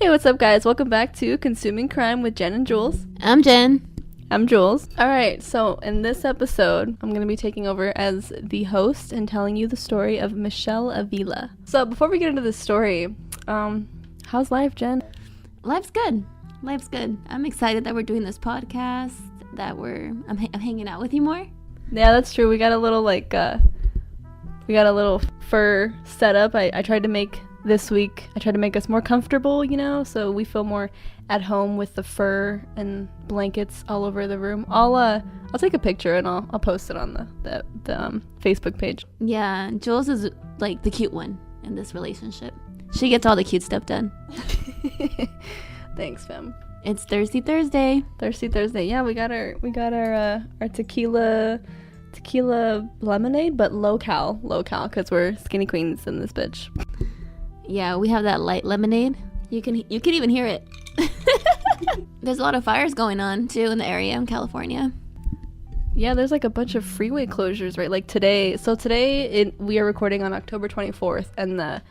Hey, what's up, guys? Welcome back to Consuming Crime with Jen and Jules. I'm Jen. I'm Jules. All right, so in this episode, I'm going to be taking over as the host and telling you the story of Michele Avila. So before we get into the story, how's life, Jen? Life's good. Life's good. I'm excited that we're doing this podcast, that I'm hanging out with you more. Yeah, that's true. We got a little, fur setup. I tried to make us more comfortable, so we feel more at home with the fur and blankets all over the room. I'll take a picture and I'll post it on the Facebook page. Yeah, Jules is like the cute one in this relationship. She gets all the cute stuff done. Thanks, fam. It's Thirsty Thursday. Thirsty Thursday. Yeah, we got our tequila lemonade, but low cal, because we're skinny queens in this bitch. Yeah, we have that light lemonade. You can even hear it. There's a lot of fires going on too in the area in California. Yeah, there's like a bunch of freeway closures, right? Like today. So today we are recording on October 24th, and a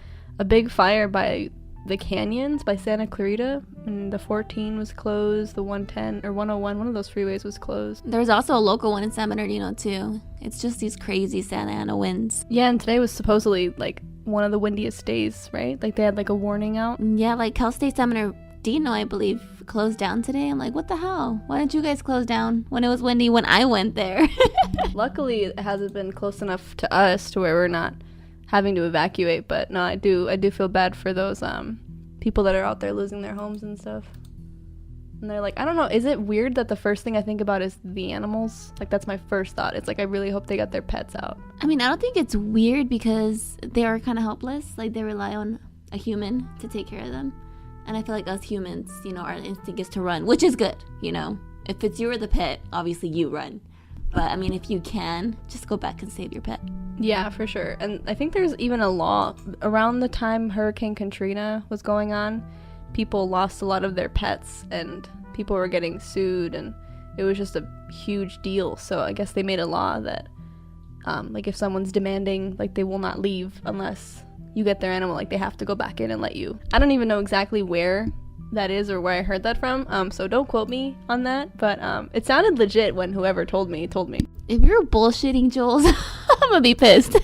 big fire by the canyons by Santa Clarita, and the 14 was closed. The 110 or 101, one of those freeways was closed. There's also a local one in San Bernardino too. It's just these crazy Santa Ana winds. Yeah, and today was supposedly like one of the windiest days, right? Like they had like a warning out. Yeah, like Cal State San Bernardino, I believe, closed down today. I'm like, what the hell? Why didn't you guys close down when it was windy when I went there? Luckily, it hasn't been close enough to us to where we're not having to evacuate. But no, I do feel bad for those people that are out there losing their homes and stuff. And they're like, I don't know, is it weird that the first thing I think about is the animals? Like, that's my first thought. It's like, I really hope they got their pets out. I mean, I don't think it's weird because they are kind of helpless. Like, they rely on a human to take care of them. And I feel like us humans, our instinct is to run, which is good, If it's you or the pet, obviously you run. But, I mean, if you can, just go back and save your pet. Yeah, for sure. And I think there's even a law. Around the time Hurricane Katrina was going on, people lost a lot of their pets and people were getting sued, and it was just a huge deal. So I guess they made a law that like if someone's demanding, like, they will not leave unless you get their animal, like they have to go back in and let you. I don't even know exactly where that is or where I heard that from, so don't quote me on that, but it sounded legit when whoever told me. If you're bullshitting, Jules, I'm gonna be pissed.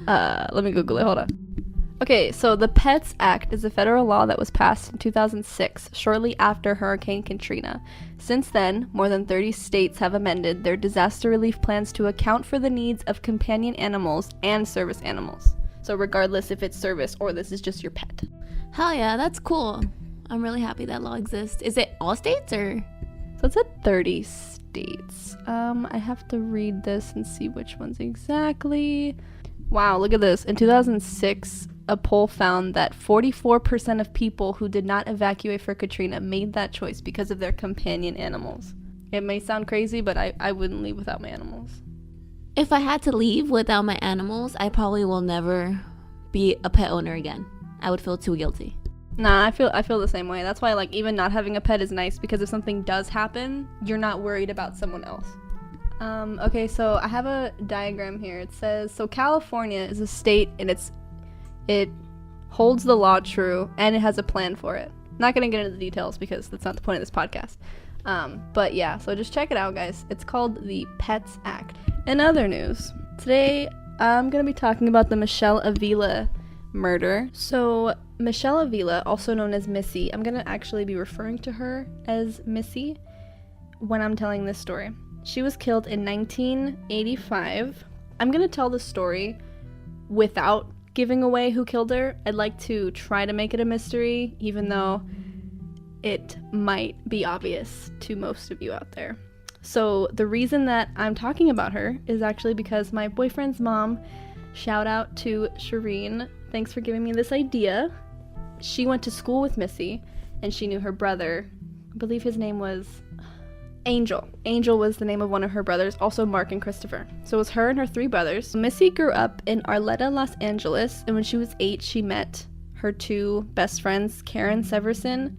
Let me Google it, hold on. Okay, so the Pets Act is a federal law that was passed in 2006, shortly after Hurricane Katrina. Since then, more than 30 states have amended their disaster relief plans to account for the needs of companion animals and service animals. So regardless if it's service or this is just your pet. Hell yeah, that's cool. I'm really happy that law exists. Is it all states or? So it's at 30 states. I have to read this and see which ones exactly. Wow, look at this. In 2006, a poll found that 44% of people who did not evacuate for Katrina made that choice because of their companion animals. It may sound crazy, but I wouldn't leave without my animals. If I had to leave without my animals, I probably will never be a pet owner again. I would feel too guilty. Nah, I feel the same way. That's why, like, even not having a pet is nice, because if something does happen, you're not worried about someone else. Okay, so I have a diagram here. It says, so California is a state, and it holds the law true, and it has a plan for it. I'm not going to get into the details because that's not the point of this podcast. But yeah, so just check it out, guys. It's called the Pets Act. In other news, today I'm going to be talking about the Michele Avila murder. So Michele Avila, also known as Missy, I'm going to actually be referring to her as Missy when I'm telling this story. She was killed in 1985. I'm going to tell the story without giving away who killed her. I'd like to try to make it a mystery, even though it might be obvious to most of you out there. So the reason that I'm talking about her is actually because my boyfriend's mom, shout out to Shireen, thanks for giving me this idea. She went to school with Missy, and she knew her brother. I believe his name was Angel. Angel was the name of one of her brothers, also Mark and Christopher. So it was her and her 3 brothers. Missy grew up in Arleta, Los Angeles, and when she was 8, she met her 2 best friends, Karen Severson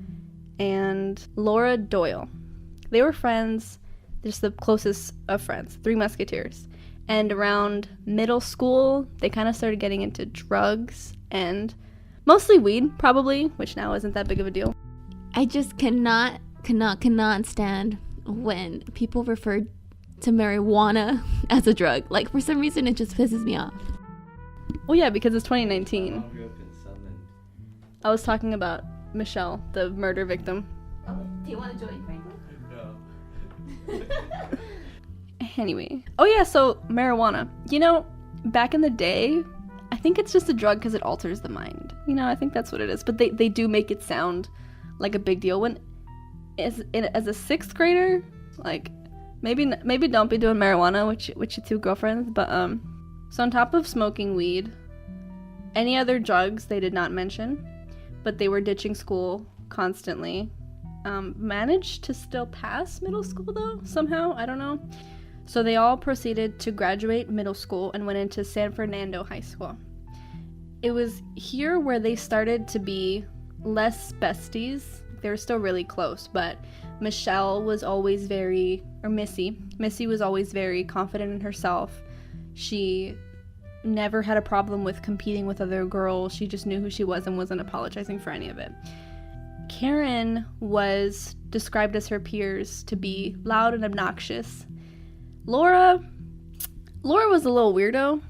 and Laura Doyle. They were friends, just the closest of friends, 3 musketeers. And around middle school, they kind of started getting into drugs, and Mostly weed, probably, which now isn't that big of a deal. I just cannot stand when people refer to marijuana as a drug. Like, for some reason, it just pisses me off. Well, yeah, because it's 2019. I was talking about Michelle, the murder victim. Oh, do you want to join, Franklin? No. Anyway. Oh, yeah, so marijuana. You know, back in the day, I think it's just a drug because it alters the mind. You know, I think that's what it is. But they do make it sound like a big deal. When, as a 6th grader, like, maybe don't be doing marijuana with your 2 girlfriends. But, so on top of smoking weed, any other drugs they did not mention. But they were ditching school constantly. Managed to still pass middle school, though, somehow. I don't know. So they all proceeded to graduate middle school and went into San Fernando High School. It was here where they started to be less besties. They were still really close, but Missy was always very confident in herself. She never had a problem with competing with other girls. She just knew who she was and wasn't apologizing for any of it. Karen was described as her peers to be loud and obnoxious. Laura was a little weirdo.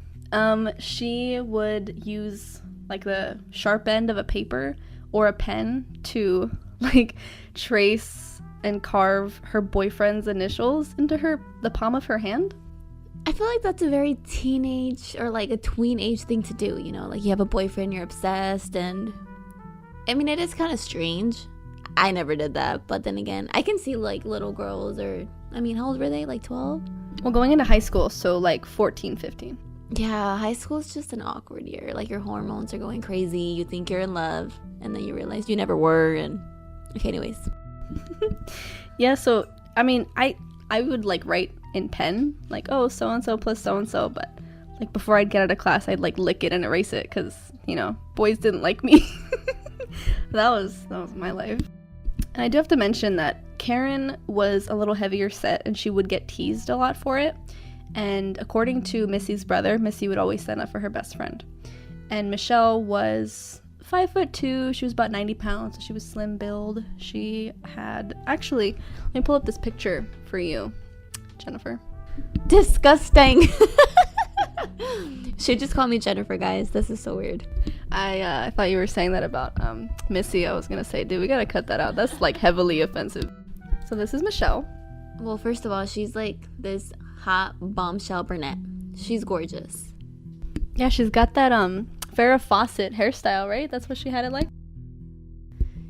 She would use like the sharp end of a paper or a pen to like trace and carve her boyfriend's initials into the palm of her hand. I feel like that's a very teenage or like a tween age thing to do, you know, like you have a boyfriend, you're obsessed, and I mean, it is kind of strange. I never did that, but then again, I can see like little girls how old were they? Like 12? Well, going into high school, so like 14, 15. Yeah, high school is just an awkward year. Like your hormones are going crazy, you think you're in love, and then you realize you never were, and okay, anyways. Yeah, so, I mean, I would like write in pen, like, oh, so-and-so plus so-and-so, but like before I'd get out of class, I'd like lick it and erase it because, you know, boys didn't like me. That was my life. And I do have to mention that Karen was a little heavier set and she would get teased a lot for it. And according to Missy's brother, Missy would always stand up for her best friend. And Michelle was 5'2", she was about 90 pounds, so she was slim build. She had, actually, let me pull up this picture for you, Jennifer. Disgusting. She just called me Jennifer, guys. This is so weird. I thought you were saying that about Missy. I was gonna say, dude, we gotta cut that out. That's like heavily offensive. So this is Michelle. Well, first of all, she's like this hot bombshell brunette. She's gorgeous. Yeah, she's got that Farrah Fawcett hairstyle, right? That's what she had it like.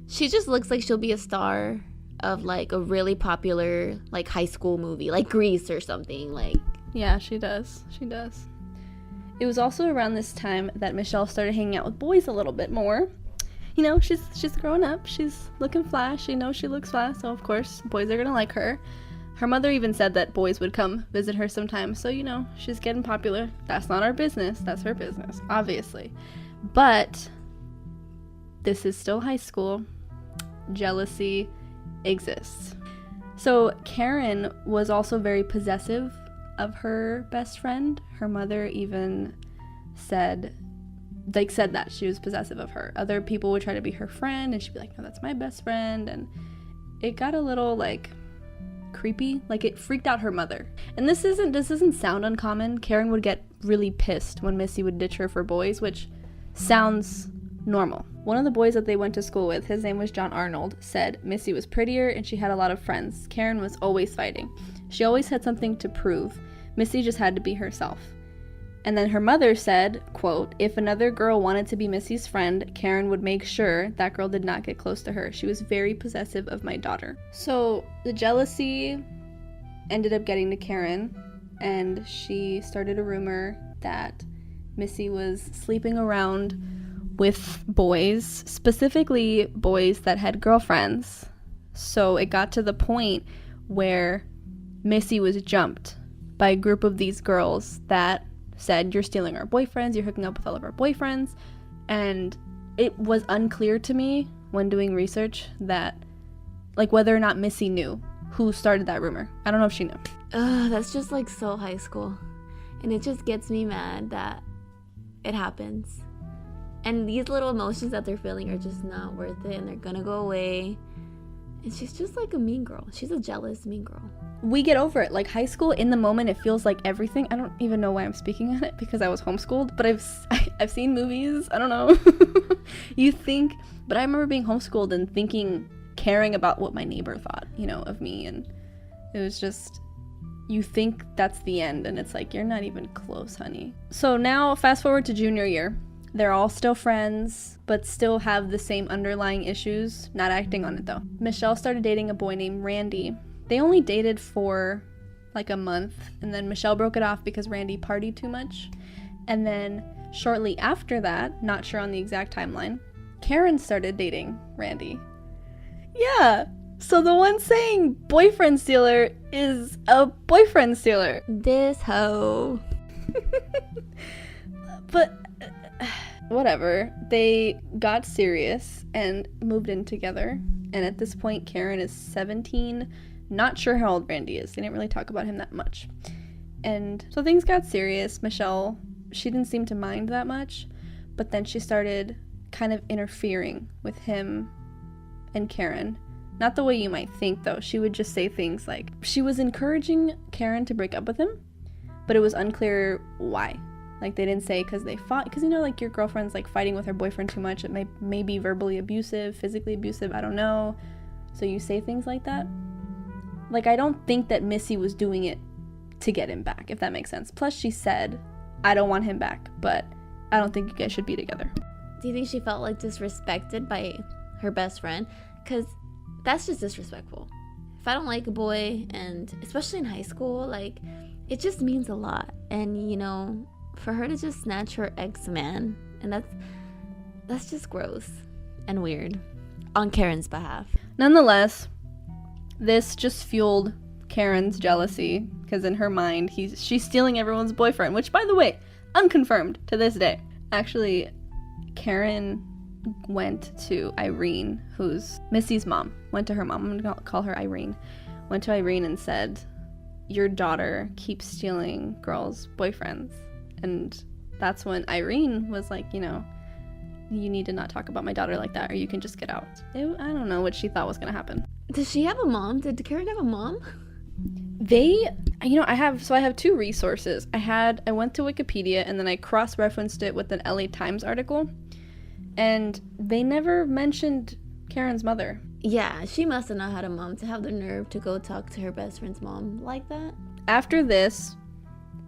She just looks like she'll be a star of like a really popular like high school movie, like Grease or something. Like, yeah, she does. She does. It was also around this time that Michelle started hanging out with boys a little bit more. You know, she's growing up. She's looking fly. She knows she looks fly, so of course boys are gonna like her. Her mother even said that boys would come visit her sometimes, so you know, she's getting popular. That's not our business. That's her business, obviously. But this is still high school. Jealousy exists. So Karen was also very possessive of her best friend. Her mother even said that she was possessive of her. Other people would try to be her friend and she'd be like, no, that's my best friend. And it got a little like creepy. Like it freaked out her mother. And this doesn't sound uncommon. Karen would get really pissed when Missy would ditch her for boys, which sounds normal. One of the boys that they went to school with, his name was John Arnold, said Missy was prettier and she had a lot of friends. Karen was always fighting. She always had something to prove. Missy just had to be herself. And then her mother said, quote, if another girl wanted to be Missy's friend, Karen would make sure that girl did not get close to her. She was very possessive of my daughter. So the jealousy ended up getting to Karen, and she started a rumor that Missy was sleeping around with boys, specifically boys that had girlfriends. So it got to the point where Missy was jumped by a group of these girls that said, you're stealing our boyfriends, you're hooking up with all of our boyfriends. And it was unclear to me when doing research that, like, whether or not Missy knew who started that rumor. I don't know if she knew. That's just like so high school. And it just gets me mad that it happens. And these little emotions that they're feeling are just not worth it, and they're gonna go away. And she's just like a mean girl. She's a jealous mean girl. We get over it. Like, high school, in the moment, it feels like everything. I don't even know why I'm speaking on it, because I was homeschooled, but I've seen movies. I don't know. You think, but I remember being homeschooled and thinking, caring about what my neighbor thought, you know, of me. And it was just, you think that's the end, and it's like, you're not even close, honey. So now, fast forward to junior year. They're all still friends, but still have the same underlying issues, not acting on it though. Michelle started dating a boy named Randy. They only dated for like a month, and then Michelle broke it off because Randy partied too much. And then shortly after that, not sure on the exact timeline, Karen started dating Randy. Yeah, so the one saying boyfriend stealer is a boyfriend stealer. This hoe. But whatever. They got serious and moved in together. And at this point, Karen is 17. Not sure how old Randy is. They didn't really talk about him that much. And so things got serious. Michelle, she didn't seem to mind that much. But then she started kind of interfering with him and Karen. Not the way you might think, though. She would just say things like, she was encouraging Karen to break up with him, but it was unclear why. Like, they didn't say because they fought, because, you know, like, your girlfriend's, like, fighting with her boyfriend too much. It may be verbally abusive, physically abusive, I don't know. So you say things like that. Like, I don't think that Missy was doing it to get him back, if that makes sense. Plus, she said, I don't want him back, but I don't think you guys should be together. Do you think she felt, like, disrespected by her best friend? Because that's just disrespectful. If I don't like a boy, and especially in high school, like, it just means a lot. And, you know, for her to just snatch her ex-man, and that's just gross and weird on Karen's behalf. Nonetheless, this just fueled Karen's jealousy, because in her mind, she's stealing everyone's boyfriend, which, by the way, unconfirmed to this day. Actually, Karen went to Irene, who's Missy's mom, went to her mom, I'm gonna call her Irene, went to Irene and said, your daughter keeps stealing girls' boyfriends. And that's when Irene was like, you know, you need to not talk about my daughter like that, or you can just get out. I don't know what she thought was gonna happen. Does she have a mom? Did Karen have a mom? They, you know, I have two resources. I went to Wikipedia, and then I cross-referenced it with an LA Times article, and they never mentioned Karen's mother. Yeah, she must have not had a mom to have the nerve to go talk to her best friend's mom like that. After this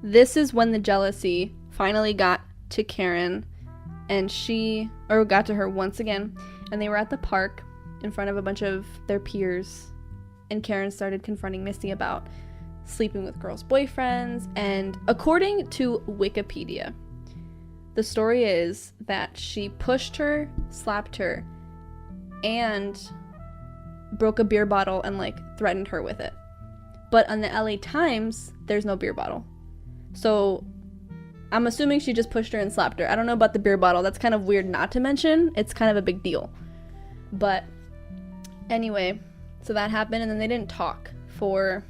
is when the jealousy finally got to Karen, and got to her once again, and they were at the park in front of a bunch of their peers, and Karen started confronting Missy about sleeping with girls' boyfriends. And according to Wikipedia, the story is that she pushed her, slapped her, and broke a beer bottle and, like, threatened her with it. But on the LA Times, there's no beer bottle. So I'm assuming she just pushed her and slapped her. I don't know about the beer bottle. That's kind of weird not to mention. It's kind of a big deal. But anyway, so that happened, and then they didn't talk for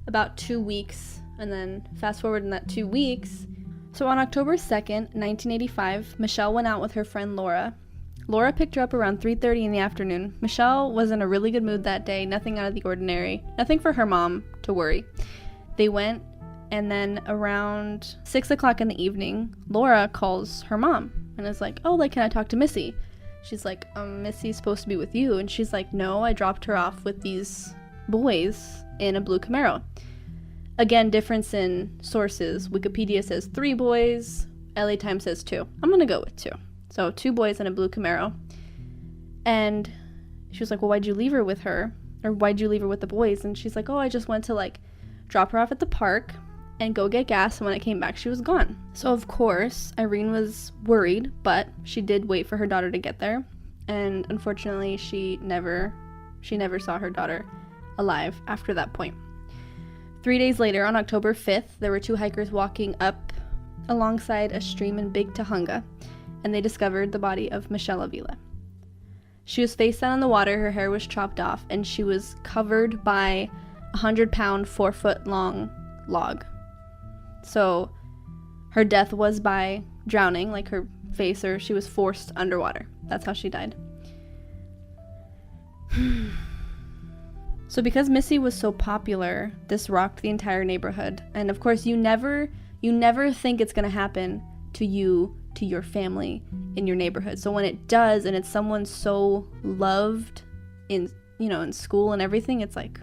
about 2 weeks. And then fast forward in that 2 weeks. So on October 2nd, 1985, Michelle went out with her friend Laura. Laura picked her up around 3:30 in the afternoon. Michelle was in a really good mood that day, nothing out of the ordinary, nothing for her mom to worry. They went, and then around 6 o'clock in the evening, Laura calls her mom and is like, oh, like, can I talk to Missy? She's like, Missy's supposed to be with you. And she's like, no, I dropped her off with these boys in a blue Camaro. Again, difference in sources. Wikipedia says 3 boys, LA Times says 2. I'm gonna go with 2. So 2 boys in a blue Camaro. And she was like, well, why'd you leave her with her? Or why'd you leave her with the boys? And she's like, oh, I just went to, like, drop her off at the park and go get gas, and when I came back, she was gone. So of course, Irene was worried, but she did wait for her daughter to get there. And unfortunately, she never saw her daughter alive after that point. 3 days later, on October 5th, there were 2 hikers walking up alongside a stream in Big Tahunga, and they discovered the body of Michele Avila. She was face down in the water, her hair was chopped off, and she was covered by a 100-pound, 4-foot-long log. So Her death was by drowning, like her face, or she was forced underwater. That's how she died. So because Missy was so popular, this rocked the entire neighborhood. And of course, you never think it's gonna happen to you, to your family, in your neighborhood. So when it does, and it's someone so loved in, you know, in school and everything, it's like,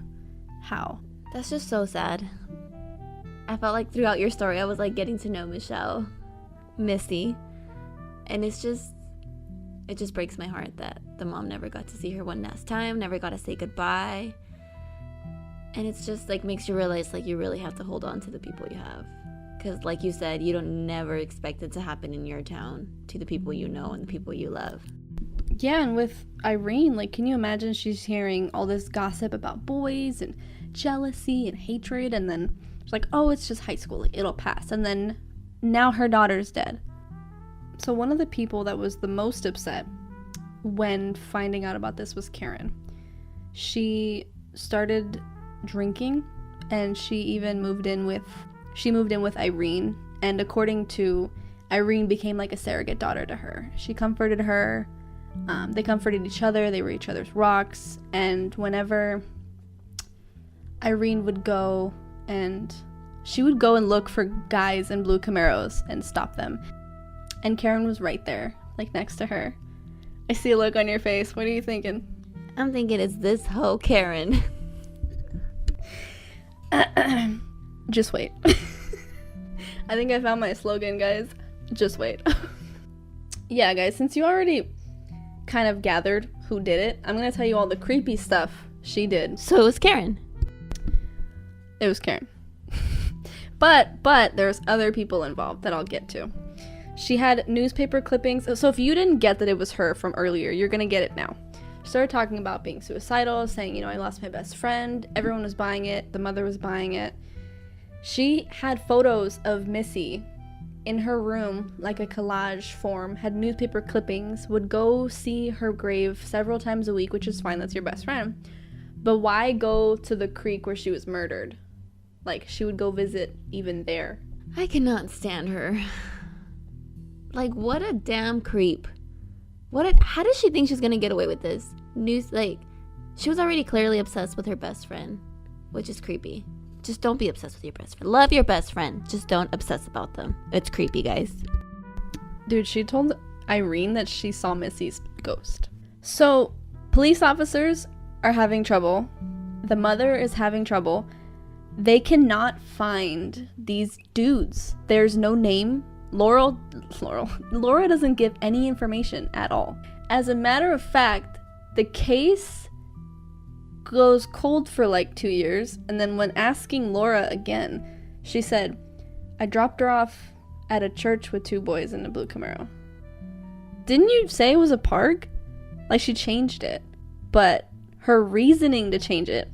how? That's just so sad. I felt like throughout your story, I was like getting to know Missy, and it just breaks my heart that the mom never got to see her one last time, never got to say goodbye. And it's just like makes you realize like you really have to hold on to the people you have, because like you said, you don't never expect it to happen in your town to the people you know and the people you love. Yeah, and with Irene, like, can you imagine she's hearing all this gossip about boys and jealousy and hatred, and then she's like, oh, it's just high school, like, it'll pass. And then now her daughter's dead. So one of the people that was the most upset when finding out about this was Karen. She started drinking, and she even moved in with Irene, and according to Irene, became like a surrogate daughter to her. She comforted her, they comforted each other, they were each other's rocks. And whenever Irene would go and look for guys in blue Camaros and stop them, and Karen was right there, like next to her. I see a look on your face. What are you thinking? I'm thinking, it's this hoe Karen. Just wait. I think I found my slogan, guys. Just wait. Yeah, guys, since you already kind of gathered who did it, I'm gonna tell you all the creepy stuff she did. So it was Karen. It was Karen. But there's other people involved that I'll get to. She had newspaper clippings. So if you didn't get that it was her from earlier, you're gonna get it now. She started talking about being suicidal, saying, you know, I lost my best friend. Everyone was buying it. The mother was buying it. She had photos of Missy in her room, like a collage form, had newspaper clippings, would go see her grave several times a week, which is fine, that's your best friend. But why go to the creek where she was murdered? Like, she would go visit even there. I cannot stand her. Like, what a damn creep. How does she think she's gonna get away with this? She was already clearly obsessed with her best friend, which is creepy. Just don't be obsessed with your best friend. Love your best friend. Just don't obsess about them. It's creepy, guys. Dude, she told Irene that she saw Missy's ghost. So, police officers are having trouble. The mother is having trouble. They cannot find these dudes. There's no name. Laura doesn't give any information at all. As a matter of fact, the case goes cold for like 2 years, and then when asking Laura again, she said, I dropped her off at a church with 2 boys in a blue Camaro. Didn't you say it was a park? Like, she changed it. But her reasoning to change it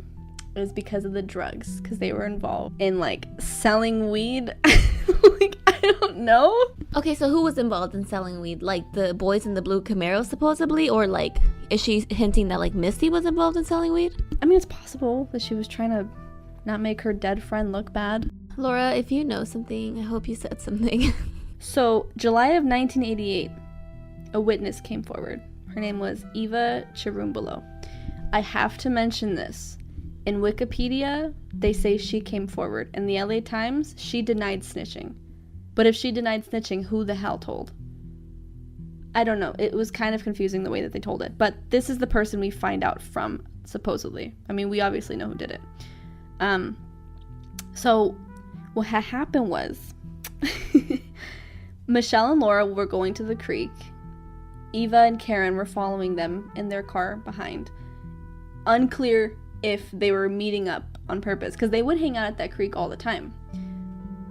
was because of the drugs, because they were involved in like selling weed. Like, I don't know. Okay, so who was involved in selling weed? Like the boys in the blue Camaro, supposedly? Or like, is she hinting that like Missy was involved in selling weed? I mean, it's possible that she was trying to not make her dead friend look bad. Laura, if you know something, I hope you said something. So, July of 1988, a witness came forward. Her name was Eva Chirumbolo. I have to mention this. In Wikipedia, they say she came forward. In the LA Times, she denied snitching. But if she denied snitching, who the hell told? I don't know. It was kind of confusing the way that they told it. But this is the person we find out from, supposedly. I mean, we obviously know who did it. So what had happened was Michelle and Laura were going to the creek. Eva and Karen were following them in their car behind. Unclear if they were meeting up on purpose, because they would hang out at that creek all the time.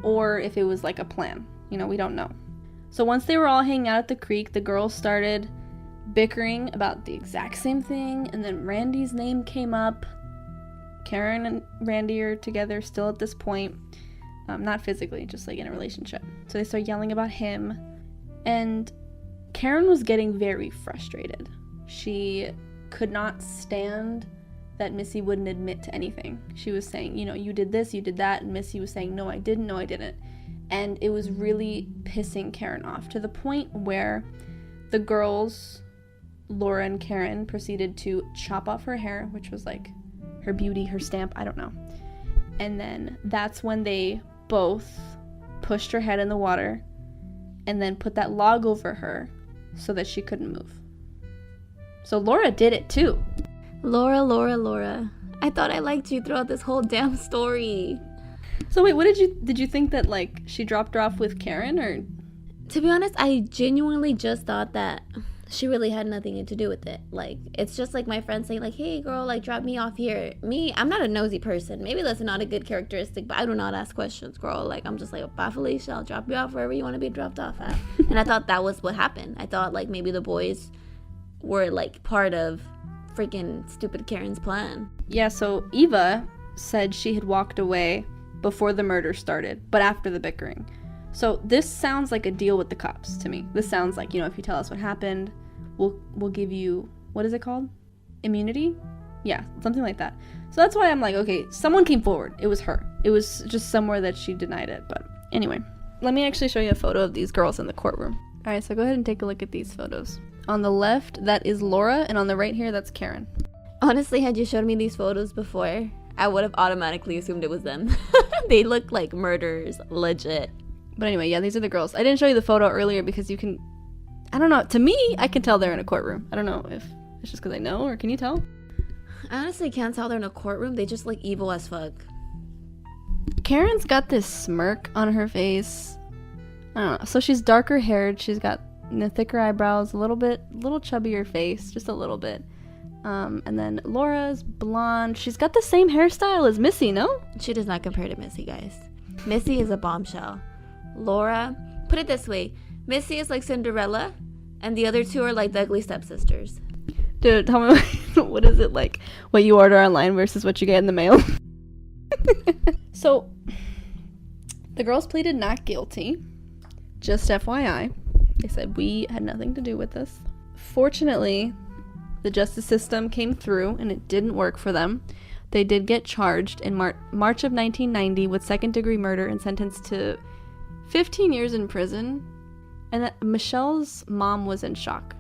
Or if it was like a plan. You know, we don't know. So once they were all hanging out at the creek, the girls started bickering about the exact same thing, and then Randy's name came up. Karen and Randy are together still at this point. Not physically, just like in a relationship. So they start yelling about him. And Karen was getting very frustrated. She could not stand that Missy wouldn't admit to anything. She was saying, you know, you did this, you did that, and Missy was saying, no, I didn't, no, I didn't. and it was really pissing Karen off to the point where the girls, Laura and Karen, proceeded to chop off her hair, which was like her beauty, her stamp, I don't know. And then that's when they both pushed her head in the water and then put that log over her so that she couldn't move. So Laura did it too. Laura. I thought I liked you throughout this whole damn story. So wait, what did you think that like she dropped her off with Karen, or? To be honest, I genuinely just thought that she really had nothing to do with it. Like, it's just like my friend saying like, hey girl, like drop me off here. Me, I'm not a nosy person. Maybe that's not a good characteristic, but I do not ask questions, girl. Like, I'm just like, bye Felicia, I'll drop you off wherever you want to be dropped off at. And I thought that was what happened. I thought like maybe the boys were like part of freaking stupid Karen's plan. Yeah, so Eva said she had walked away before the murder started, but after the bickering. So this sounds like a deal with the cops to me. This sounds like, if you tell us what happened, we'll give you, what is it called? Immunity? Yeah, something like that. So that's why I'm like, okay, someone came forward. It was her. It was just somewhere that she denied it. But anyway, let me actually show you a photo of these girls in the courtroom. All right, so go ahead and take a look at these photos. On the left, that is Laura, and on the right here, that's Karen. Honestly, had you showed me these photos before, I would have automatically assumed it was them. They look like murderers, legit. But anyway, yeah, these are the girls. I didn't show you the photo earlier because you can, I don't know, to me, I can tell they're in a courtroom. I don't know if it's just because I know, or can you tell? I honestly can't tell they're in a courtroom. They just look evil as fuck. Karen's got this smirk on her face. I don't know. So she's darker haired. She's got thicker eyebrows, a little chubbier face, just a little bit. And then Laura's blonde. She's got the same hairstyle as Missy, no? She does not compare to Missy, guys. Missy is a bombshell. Laura, put it this way, Missy is like Cinderella, and the other two are like the ugly stepsisters. Dude, tell me, what is it like? What you order online versus what you get in the mail? So, the girls pleaded not guilty. Just FYI. They said we had nothing to do with this. Fortunately, the justice system came through and it didn't work for them. They did get charged in March of 1990 with second-degree murder and sentenced to 15 years in prison. And Michelle's mom was in shock.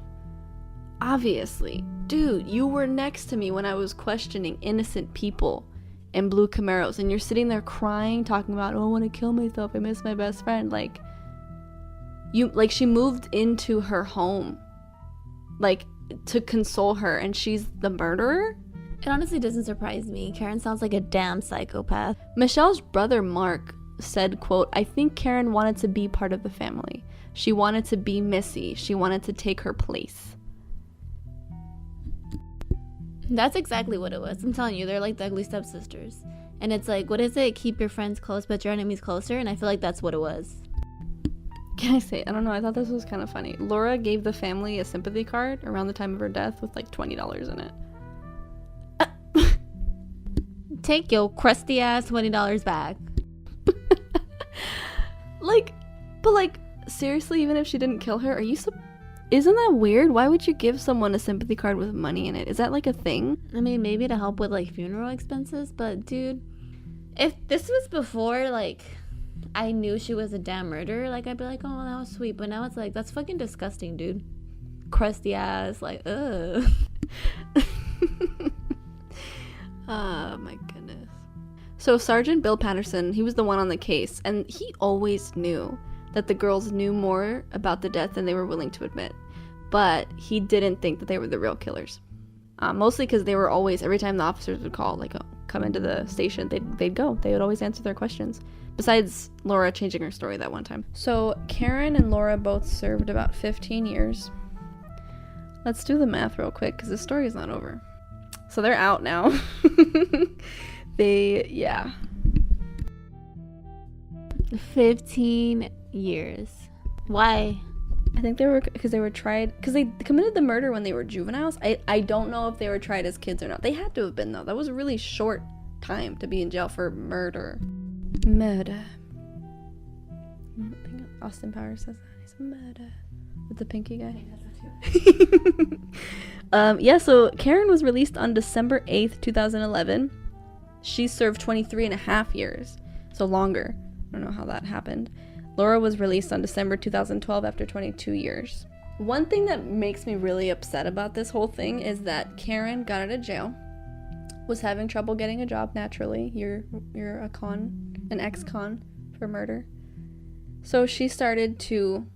Obviously. Dude, you were next to me when I was questioning innocent people in blue Camaros, and you're sitting there crying, talking about, oh, I want to kill myself, I miss my best friend. She moved into her home, to console her, and she's the murderer? It honestly doesn't surprise me. Karen sounds like a damn psychopath. Michelle's brother, Mark, said, quote, I think Karen wanted to be part of the family. She wanted to be Missy. She wanted to take her place. That's exactly what it was. I'm telling you, they're like the ugly stepsisters. And it's like, what is it? Keep your friends close, but your enemies closer? And I feel like that's what it was. Can I say, I don't know, I thought this was kind of funny. Laura gave the family a sympathy card around the time of her death with like $20 in it. Take your crusty ass $20 back. Seriously, even if she didn't kill her, isn't that weird? Why would you give someone a sympathy card with money in it? Is that like a thing? I mean, maybe to help with funeral expenses, but dude, if this was before I knew she was a damn murderer, I'd be like, oh, that was sweet, but now it's like, that's fucking disgusting, dude. Crusty ass, ugh. Oh my goodness. So Sergeant Bill Patterson, he was the one on the case, and he always knew that the girls knew more about the death than they were willing to admit. But he didn't think that they were the real killers. Mostly because they were always, every time the officers would call, come into the station, they'd go. They would always answer their questions. Besides Laura changing her story that one time. So Karen and Laura both served about 15 years. Let's do the math real quick, because the story is not over. So they're out now. 15 years. Why? I think because they were tried, because they committed the murder when they were juveniles. I don't know if they were tried as kids or not. They had to have been, though. That was a really short time to be in jail for murder. Murder. I think Austin Powers says that. He's a murder. With the pinky guy. So Karen was released on December 8th, 2011. She served 23 and a half years. So longer. I don't know how that happened. Laura was released on December 2012 after 22 years. One thing that makes me really upset about this whole thing is that Karen got out of jail, was having trouble getting a job naturally. You're an ex-con for murder. So she started to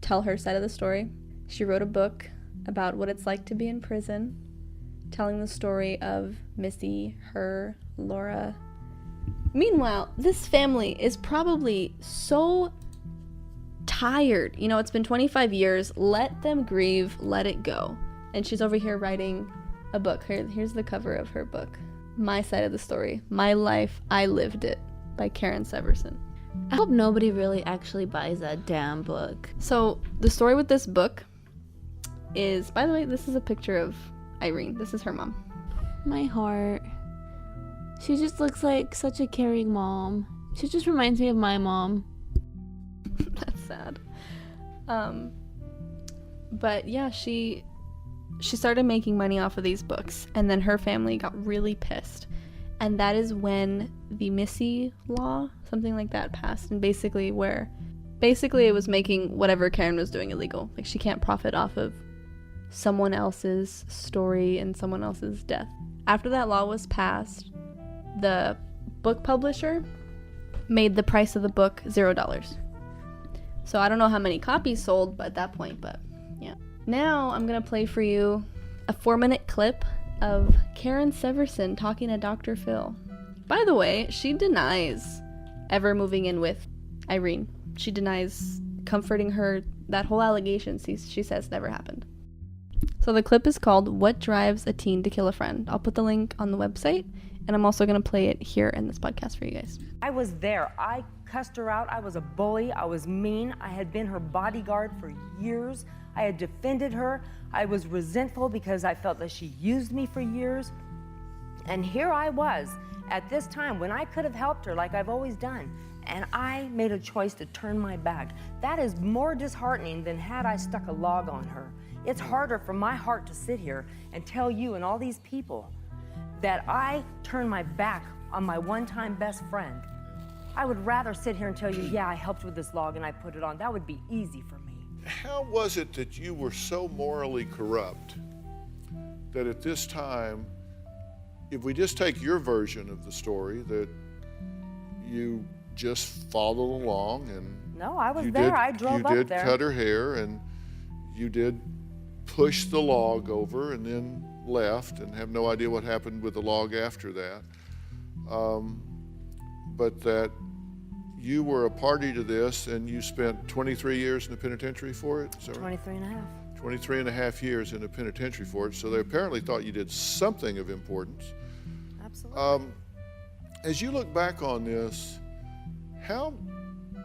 tell her side of the story. She wrote a book about what it's like to be in prison, telling the story of Missy, her, Laura. Meanwhile, this family is probably so tired. You know, it's been 25 years. Let them grieve. Let it go. And she's over here writing a book. Here's the cover of her book. My Side of the Story. My Life, I Lived It, by Karen Severson. I hope nobody really actually buys that damn book. So the story with this book is, by the way, this is a picture of Irene. This is her mom. My heart. She just looks like such a caring mom. She just reminds me of my mom. That's sad. But yeah, she started making money off of these books, and then her family got really pissed. And that is when the Missy law, something like that, passed, and basically it was making whatever Karen was doing illegal. Like, she can't profit off of someone else's story and someone else's death. After that law was passed, the book publisher made the price of the book $0. So I don't know how many copies sold at that point, but yeah. Now I'm gonna play for you a 4-minute clip of Karen Severson talking to Dr. Phil. By the way, she denies ever moving in with Irene. She denies comforting her. That whole allegation, she says, never happened. So the clip is called "What Drives a Teen to Kill a Friend." I'll put the link on the website, and I'm also going to play it here in this podcast for you guys. I was there. I cussed her out. I was a bully. I was mean. I had been her bodyguard for years. I had defended her. I was resentful because I felt that she used me for years. And here I was at this time when I could have helped her like I've always done. And I made a choice to turn my back. That is more disheartening than had I stuck a log on her. It's harder for my heart to sit here and tell you and all these people that I turned my back on my one-time best friend. I would rather sit here and tell you, yeah, I helped with this log and I put it on. That would be easy for me. How was it that you were so morally corrupt that at this time, if we just take your version of the story, that you just followed along and no, I was there. I drove up there. You did cut her hair and you did push the log over and then left and have no idea what happened with the log after that. But that you were a party to this and you spent 23 years in the penitentiary for it? 23 and a half. 23 and a half years in the penitentiary for it. So they apparently thought you did something of importance. Absolutely. As you look back on this, how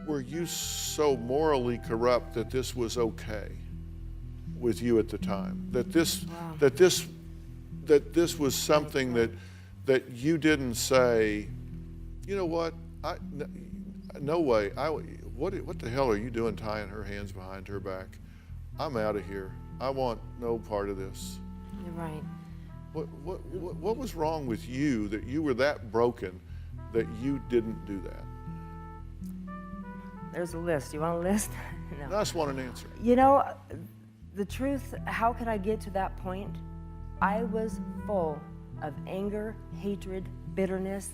were you so morally corrupt that this was okay with you at the time? That this was something that you didn't say, you know what, no way, what the hell are you doing tying her hands behind her back? I'm out of here. I want no part of this. You're right. What was wrong with you that you were that broken that you didn't do that? There's a list. You want a list? No. I just want an answer. You know, the truth, how could I get to that point? I was full of anger, hatred, bitterness,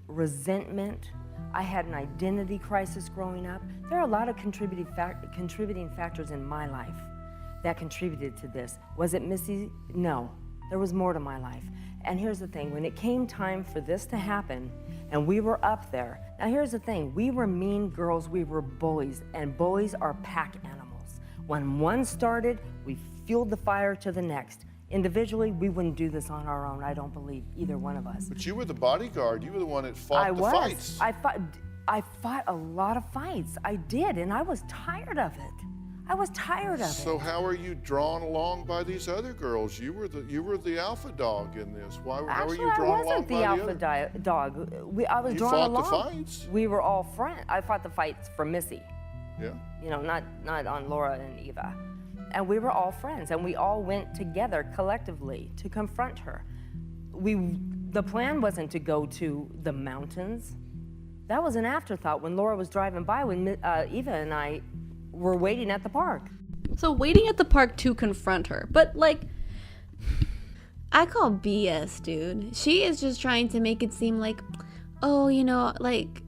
resentment. I had an identity crisis growing up. There are a lot of contributing factors in my life that contributed to this. Was it Missy? No. There was more to my life. And here's the thing, when it came time for this to happen, and we were up there, now here's the thing, we were mean girls, we were bullies, and bullies are pack animals. When one started, we fueled the fire to the next. Individually, we wouldn't do this on our own, I don't believe, either one of us. But you were the bodyguard, you were the one that fought the fights. I fought a lot of fights, I did, and I was tired of it. I was tired of it. So how are you drawn along by these other girls? You were the alpha dog in this. How are you drawn along by the other? Actually, I wasn't the alpha dog. I was drawn along. You fought the fights? We were all friends. I fought the fights for Missy. Yeah. You know, not on Laura and Eva. And we were all friends, and we all went together collectively to confront her. The plan wasn't to go to the mountains. That was an afterthought when Laura was driving by when Eva and I were waiting at the park. So waiting at the park to confront her. But, like... I call BS, dude. She is just trying to make it seem like, oh, you know, like,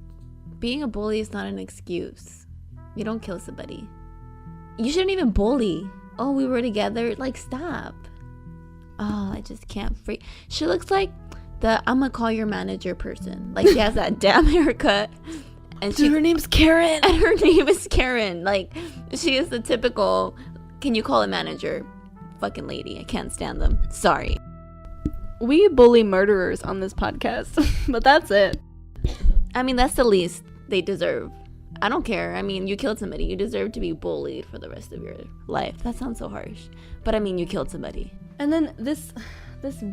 being a bully is not an excuse. You don't kill somebody. You shouldn't even bully. Oh, we were together. Like, stop. Oh, I just can't freak. She looks like the I'm gonna call your manager person. Like, she has that damn haircut. And her name's Karen. And her name is Karen. Like, she is the typical, can you call a manager? Fucking lady. I can't stand them. Sorry. We bully murderers on this podcast. But that's it. I mean, that's the least they deserve. I don't care. I mean, you killed somebody. You deserve to be bullied for the rest of your life. That sounds so harsh. But I mean, you killed somebody. And then this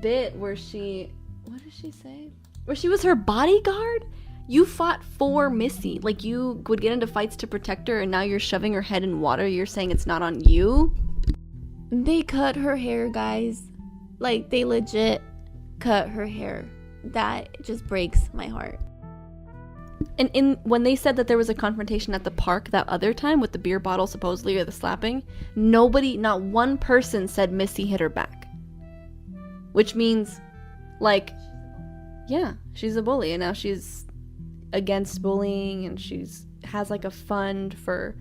bit where she... What did she say? Where she was her bodyguard? You fought for Missy. Like, you would get into fights to protect her, and now you're shoving her head in water. You're saying it's not on you? They cut her hair, guys. Like, they legit cut her hair. That just breaks my heart. And when they said that there was a confrontation at the park that other time with the beer bottle supposedly or the slapping, nobody, not one person said Missy hit her back. Which means, like, yeah, she's a bully, and now she's against bullying, and has like a fund for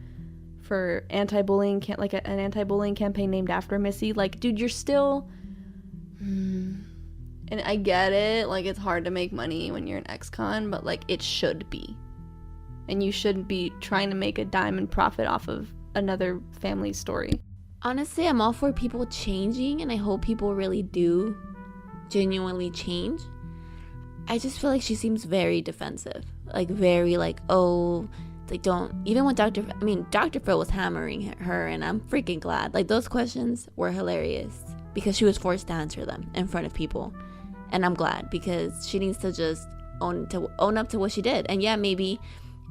anti-bullying, like an anti-bullying campaign named after Missy. Like, dude, you're still... And I get it, like, it's hard to make money when you're an ex-con, but, like, it should be. And you shouldn't be trying to make a dime and profit off of another family's story. Honestly, I'm all for people changing, and I hope people really do genuinely change. I just feel like she seems very defensive. Like, very, like, oh, like, don't... Even when Dr. Phil was hammering her, and I'm freaking glad. Like, those questions were hilarious because she was forced to answer them in front of people. And I'm glad, because she needs to just own up to what she did. And yeah, maybe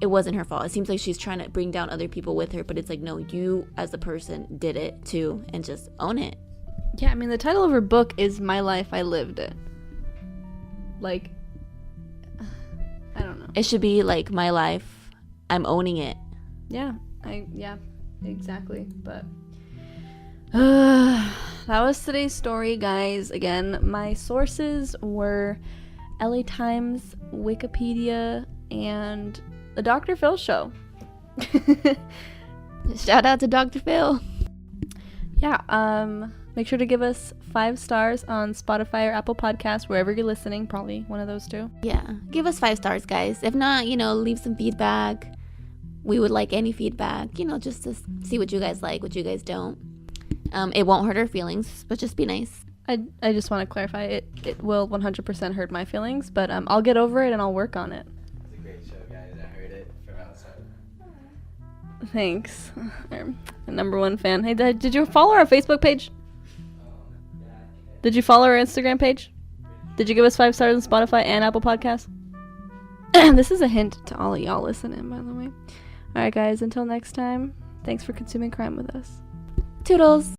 it wasn't her fault. It seems like she's trying to bring down other people with her, but it's like, no, you as a person did it too, and just own it. Yeah, I mean, the title of her book is My Life, I Lived It. Like, I don't know. It should be like, my life, I'm owning it. Yeah, exactly. But that was today's story, guys. Again, my sources were LA Times, Wikipedia, and the Dr. Phil Show. Shout out to Dr. Phil. Yeah, make sure to give us 5 stars on Spotify or Apple Podcasts, wherever you're listening. Probably one of those two. Yeah, give us 5 stars, guys. If not, leave some feedback. We would like any feedback, just to see what you guys like, what you guys don't. It won't hurt our feelings, but just be nice. I just want to clarify, it will 100% hurt my feelings, but I'll get over it and I'll work on it. It's a great show, guys. I heard it from outside. Thanks. I'm a #1 fan. Hey, did you follow our Facebook page? Did you follow our Instagram page? Did you give us 5 stars on Spotify and Apple Podcasts? This is a hint to all of y'all listening, by the way. Alright, guys, until next time, thanks for consuming crime with us. Toodles!